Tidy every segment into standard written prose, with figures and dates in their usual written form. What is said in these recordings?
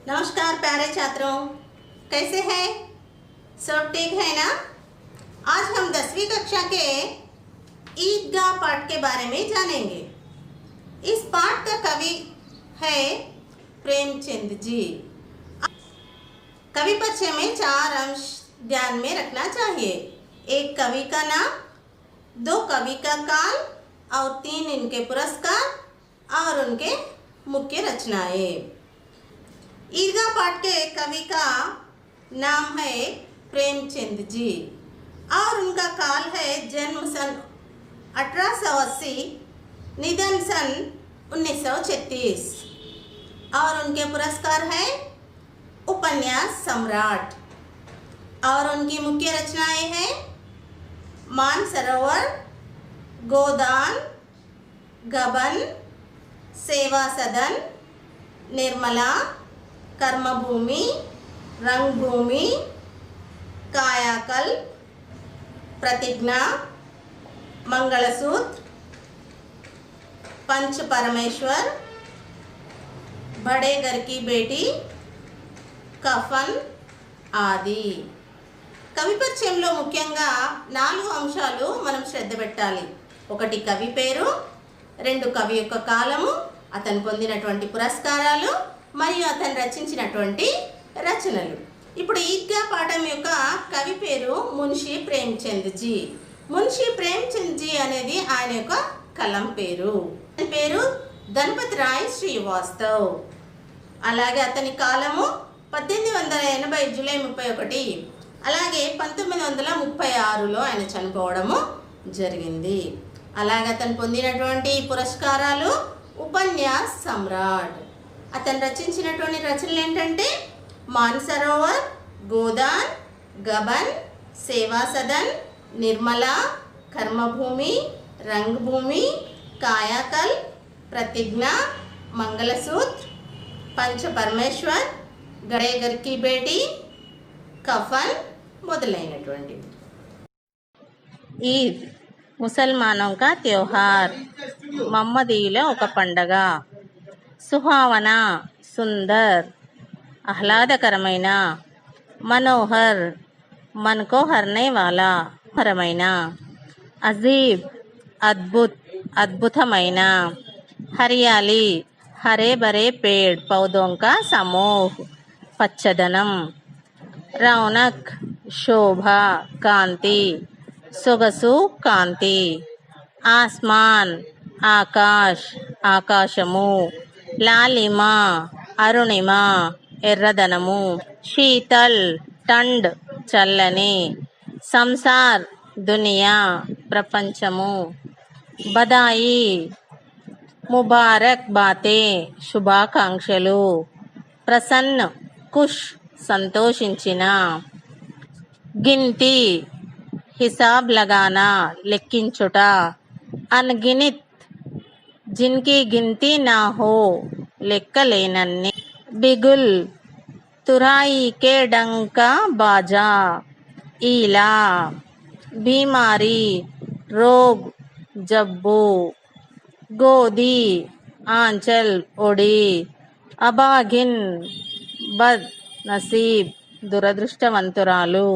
नमस्कार प्यारे छात्रों, कैसे हैं? सब ठीक है ना? आज हम 10वीं कक्षा के ईदगाह पाठ के बारे में जानेंगे। इस पाठ का कवि है प्रेमचंद जी। कवि परिचय में 4 अंश ध्यान में रखना चाहिए। 1 कवि का नाम, 2 कवि का काल और 3 इनके पुरस्कार और उनके मुख्य रचनाएं। ईदगाह पाठ के कवि का नाम है प्रेमचंद जी और उनका काल है जन्म सन 1880, निधन सन 1936 और उनके पुरस्कार है उपन्यास सम्राट और उनकी मुख्य रचनाएं हैं मानसरोवर, गोदान, गबन, सेवा सदन, निर्मला, कर्मभूमि, रंगभूमि, कायाकल्प, प्रतिज्ञा, मंगलसूत्र, पंच परमेश्वर, बड़े घर की बेटी, कफन ఆది। కవి పరిచయంలో ముఖ్యంగా 4 అంశాలు మనం శ్రద్ధ పెట్టాలి। 1 కవి పేరు, 2 కవి యొక్క కాలము, అతను పొందినటువంటి పురస్కారాలు మరియు అతను రచించినటువంటి రచనలు। ఇప్పుడు ఈద్గా పాఠం యొక్క కవి పేరు మున్షి ప్రేమ్చంద్ జీ। మున్షి ప్రేమ్చంద్ జీ అనేది ఆయన యొక్క కలం పేరు। పేరు ధనపతి రాయ్ శ్రీవాస్తవ్। అలాగే అతని కాలము 1880 జూలై 31, అలాగే 1936లో ఆయన చనిపోవడము జరిగింది। అలాగే అతను పొందినటువంటి పురస్కారాలు ఉపన్యాస్ సమ్రాట్। అతను రచించినటువంటి రచనలు ఏంటంటే మానసరోవర్, గోదాన్, గబన్, సేవా సదన్, నిర్మల, కర్మభూమి, రంగభూమి, కాయాకల్, ప్రతిజ్ఞ, మంగళసూత్ర, पंच परमेश्वर, गड़े घर की बेटी, कफन మొదలైనటువంటి। ఈద్ ముసల్మానోं का त्योहार, మహమ్మదీయుల ఒక పండగ। సుహావన సుందర్, ఆహ్లాదకరమైన, మనోహర్ మనకో హర్నే వాలా హరమైన, అజీబ్ అద్భుత్ అద్భుతమైన, హరియాలి हरे भरे पेड़ पौधों का समूह पच्छदनम, रौनक शोभा कांति सొగసు కాంతి, ఆస్మాన్ ఆకాశ్ ఆకాశము, లాలిమ అరుణిమ ఎర్రదనము, శీతల్ టండ్ చల్లని, సంసార్ దునియా ప్రపంచము, బదాయి ముబారక్ బాతే శుభాకాంక్షలు, ప్రసన్న ఖుష్ సంతోషించిన, గిన్తి హిసాబ్ లగానా లెక్కించుట, అన్గినిత్ జిన్కి గిన్తి నా హో లెక్కలేనన్ని, బిగుల్ తురాయి కే డంకా బాజా, ఈలా బీమారి రోగ్ జబ్బు, గోది ఆంచల్ ఒడి, అబాగిన్ బద్ నసీబ్ దురదృష్టవంతురాలు,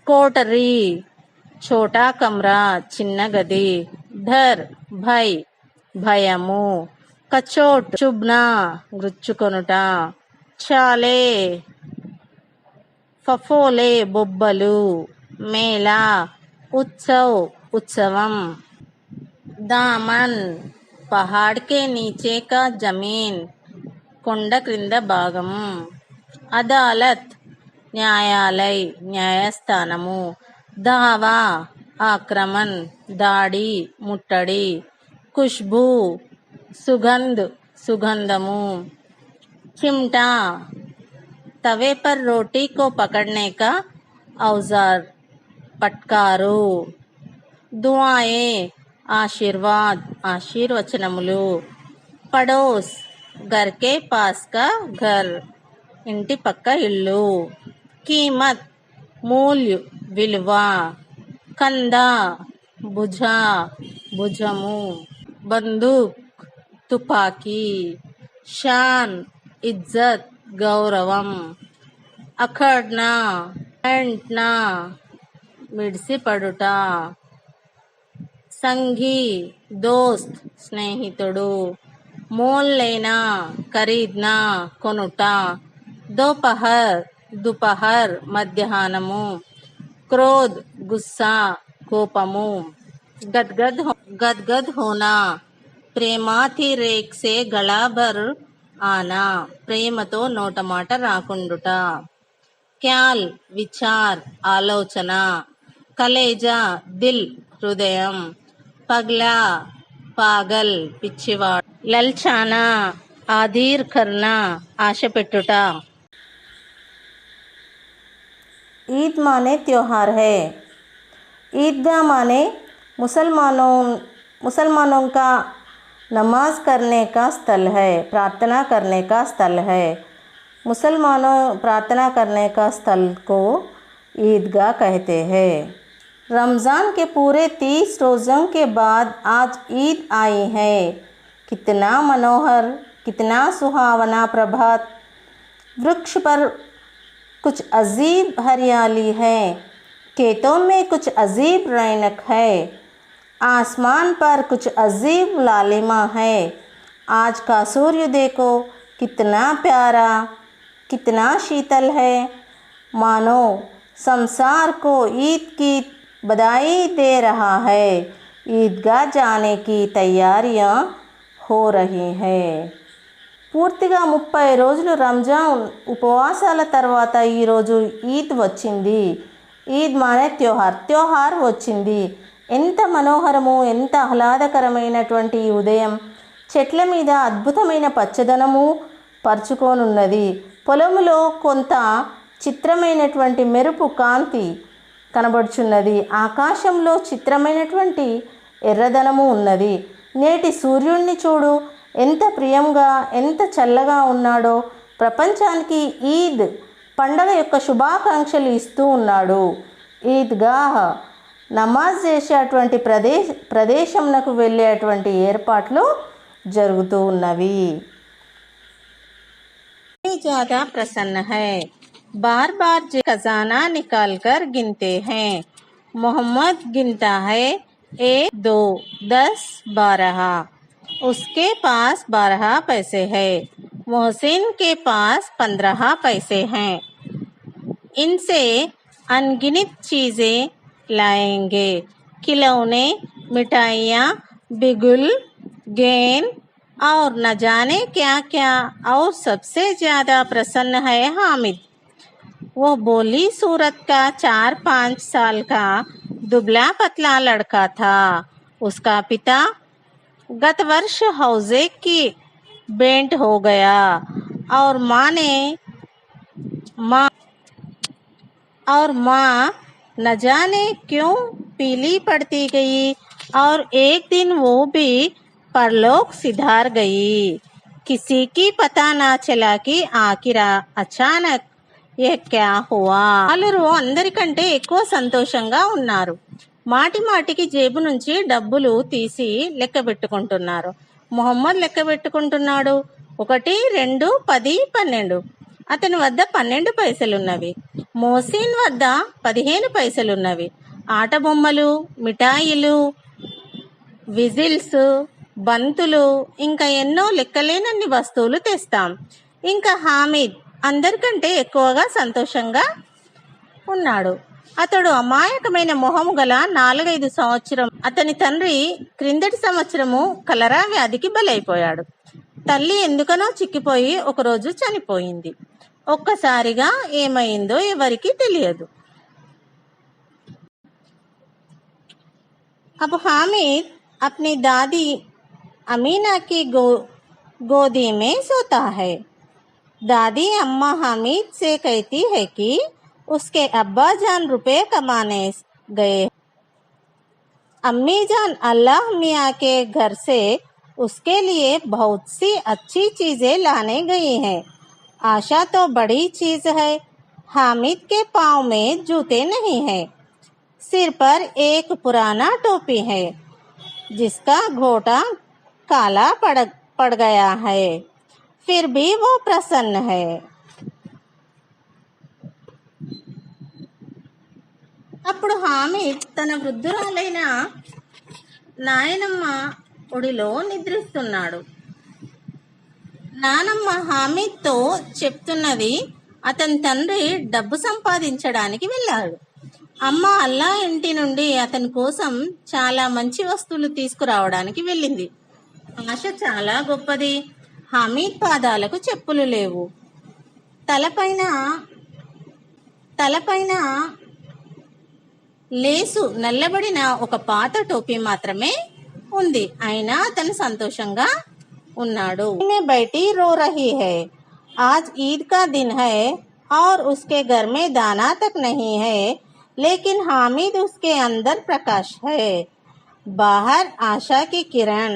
కోటరీ చోటా కమ్రా చిన్న గది, ఢర్ భై భయము, కచోట్ చుబ్నా గుచ్చుకొనుట, చాలే ఫఫోలే బొబ్బలు, మేళా ఉత్సవ్ ఉత్సవం, దామన్ పహాడ్ కే నీచే కా జమీన్ కొండ క్రింద భాగము, అదాలత్ న్యాయాలయ్ న్యాయస్థానము, దావా ఆక్రమణ్ దాడి ముట్టడి, ఖుష్బూ సుగంధ్ సుగంధము, చిమ్టా తవే పర్ రోటీ కో పకడ్నే కా औजार పట్కారు, దుఆయే ఆశీర్వాద్ ఆశీర్వచనములు, పడోస్ घर के पास का घर ఇంటి పక్క ఇల్లు, కీమత్ మూల్య విలువ, కందా భుజ భుజము, బందూక్ తుపాకీ, షాన్ ఇజ్జత్ గౌరవం. అఖడ్న వెంట్న మిడిసిపడుట. సంఘీ దోస్త్ స్నేహితుడు. మోల్ లేనా ఖరీద్నా కొనుట. దోపహర్ దుపహర్ మధ్యాహ్నము. క్రోధ్ గుస్సా కోపము. గద్గద్ హోనా ప్రేమాతి రేక్ సే గళా భర్ ఆనా ప్రేమతో నోటమాట రాకుండుట. క్యాల్ విచార్ ఆలోచన. కలేజా దిల్ హృదయం. పగ్లా పాగల్ పిచ్చివాడు. లల్చానా ఆధీర్ కర్నా ఆశ పెట్టుట. ईद माने त्योहार है. ईदगाह माने मुसलमानों का नमाज करने का स्थल है, प्रार्थना करने का स्थल है. मुसलमानों प्रार्थना करने का स्थल को ईदगाह कहते हैं. रमज़ान के पूरे 30 रोज़ों के बाद आज ईद आई है. कितना मनोहर, कितना सुहावना प्रभात. वृक्ष पर कुछ अजीब हरियाली है. खेतों में कुछ अजीब रौनक है. आसमान पर कुछ अजीब लालिमा है. आज का सूर्य देखो कितना प्यारा, कितना शीतल है. मानो संसार को ईद की बधाई दे रहा है. ईदगाह जाने की तैयारियां हो रही हैं. పూర్తిగా 30 రోజులు రంజాన్ ఉపవాసాల తర్వాత ఈరోజు ఈద్ వచ్చింది. ఈద్ మానే త్యోహార్ వచ్చింది. ఎంత మనోహరము, ఎంత ఆహ్లాదకరమైనటువంటి ఈ ఉదయం. చెట్ల మీద అద్భుతమైన పచ్చదనము పరుచుకోనున్నది. పొలములో కొంత చిత్రమైనటువంటి మెరుపు కాంతి కనబడుచున్నది. ఆకాశంలో చిత్రమైనటువంటి ఎర్రదనము ఉన్నది. నేటి సూర్యుడిని చూడు, ఎంత ప్రియంగా, ఎంత చల్లగా ఉన్నాడో. ప్రపంచానికి ఈద్ పండగ యొక్క శుభాకాంక్షలు ఇస్తూ ఉన్నాడు. ఈద్గాహ్ నమాజ్ చేసేటువంటి ప్రదేశంకు వెళ్ళేటువంటి ఏర్పాట్లు జరుగుతూ ఉన్నవి. ज़्यादा प्रसन्न है. बार बार खजाना निकाल कर गिनते हैं. मोहम्मद गिनता है 1 2 10 12. उसके पास 12 पैसे है. मोहसिन के पास 15 पैसे हैं. इनसे अनगिनत चीज़ें लाएंगे. खिलौने, मिठाइयाँ, बिगुल, गेंद और न जाने क्या क्या. और सबसे ज़्यादा प्रसन्न है हामिद. वो बोली सूरत का 4-5 साल का दुबला पतला लड़का था. उसका पिता गत वर्ष हौजे की बेंट हो गया और माँ न जाने क्यों पीली पड़ती गई और एक दिन वो भी परलोक सिधार गई. किसी की पता ना चला कि आखिर अचानक यह क्या हुआ. వాళ్ళు అందరికంటే ఎక్కువ సంతోషంగా ఉన్నారు. మాటి మాటికి జేబు నుంచి డబ్బులు తీసి లెక్క పెట్టుకుంటున్నారు. మొహమ్మద్ లెక్క పెట్టుకుంటున్నాడు. 1 2 10 12. అతని వద్ద 12 పైసలున్నవి. మోసిన్ వద్ద 15 పైసలున్నవి. ఆట బొమ్మలు, మిఠాయిలు, విజిల్స్, బంతులు, ఇంకా ఎన్నో లెక్కలేనన్ని వస్తువులు తెస్తాం. ఇంకా హామిద్ అందరికంటే ఎక్కువగా సంతోషంగా ఉన్నాడు. అతడు అమాయకమైన మొహము గల 4-5 సంవత్సరం. అతని తండ్రి క్రిందటి సంవత్సరము కలరా వ్యాధికి బలైపోయాడు. తల్లి ఎందుకనో చిక్కిపోయి ఒకరోజు చనిపోయింది. ఒక్కసారిగా ఏమైందో ఎవరికి తెలియదు. अब हामिद अपनी दादी अमीना की गोदी में सोता है. दादी अम्मा हामिद से कहती है कि उसके अब्बा जान रुपए कमाने गए. अम्मी जान अल्लाह मियाँ के घर से उसके लिए बहुत सी अच्छी चीज़ें लाने गई हैं. आशा तो बड़ी चीज़ है. हामिद के पाँव में जूते नहीं हैं. सिर पर एक पुराना टोपी है जिसका घोटा काला पड़ गया है. फिर भी वो प्रसन्न है. అప్పుడు హామీద్ తన వృద్ధురాలైన నాయనమ్మ ఒడిలో నిద్రిస్తున్నాడు. నానమ్మ హామీద్తో చెప్తున్నది, అతని తండ్రి డబ్బు సంపాదించడానికి వెళ్ళాడు. అమ్మ అల్లా ఇంటి నుండి అతని కోసం చాలా మంచి వస్తువులు తీసుకురావడానికి వెళ్ళింది. ఆశ చాలా గొప్పది. హమీద్ పాదాలకు చెప్పులు లేవు. తలపైన లేసు నల్లబడిన ఒక పాత టోపీ మాత్రమే ఉంది. అయినా అతను సంతోషంగా ఉన్నాడు. బయటి रो रही है, आज ईद का दिन है और उसके घर में दाना तक नहीं है, लेकिन हामिद उसके अंदर प्रकाश है, बाहर आशा की किरण।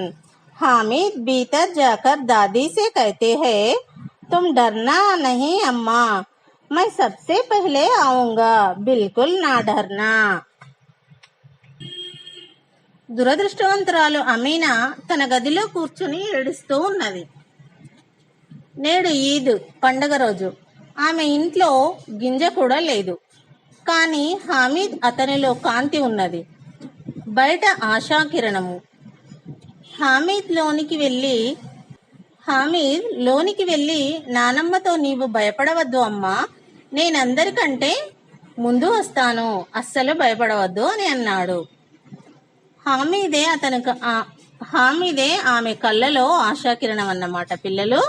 हामिद भीतर जाकर दादी से कहते हैं, तुम डरना नहीं अम्मा, मैं सबसे पहले आऊंगा, बिल्कुल ना डरना। దురదృష్టవంతురాలు అమీనా తన గదిలో కూర్చుని ఏడుస్తూ ఉన్నది. నేడు ఈద్ పండగ రోజు. ఆమె ఇంట్లో గింజ కూడా లేదు. కానీ హామీద్ అతనిలో కాంతి ఉన్నది, బయట ఆశాకిరణము. హామీద్ లోనికి వెళ్ళి నానమ్మతో, నీవు భయపడవద్దు అమ్మా, నేనందరికంటే ముందు వస్తాను, అస్సలు భయపడవద్దు అని అన్నాడు. హామీదే ఆమె కళ్ళలో ఆశాకిరణం అన్నమాట. పిల్లలు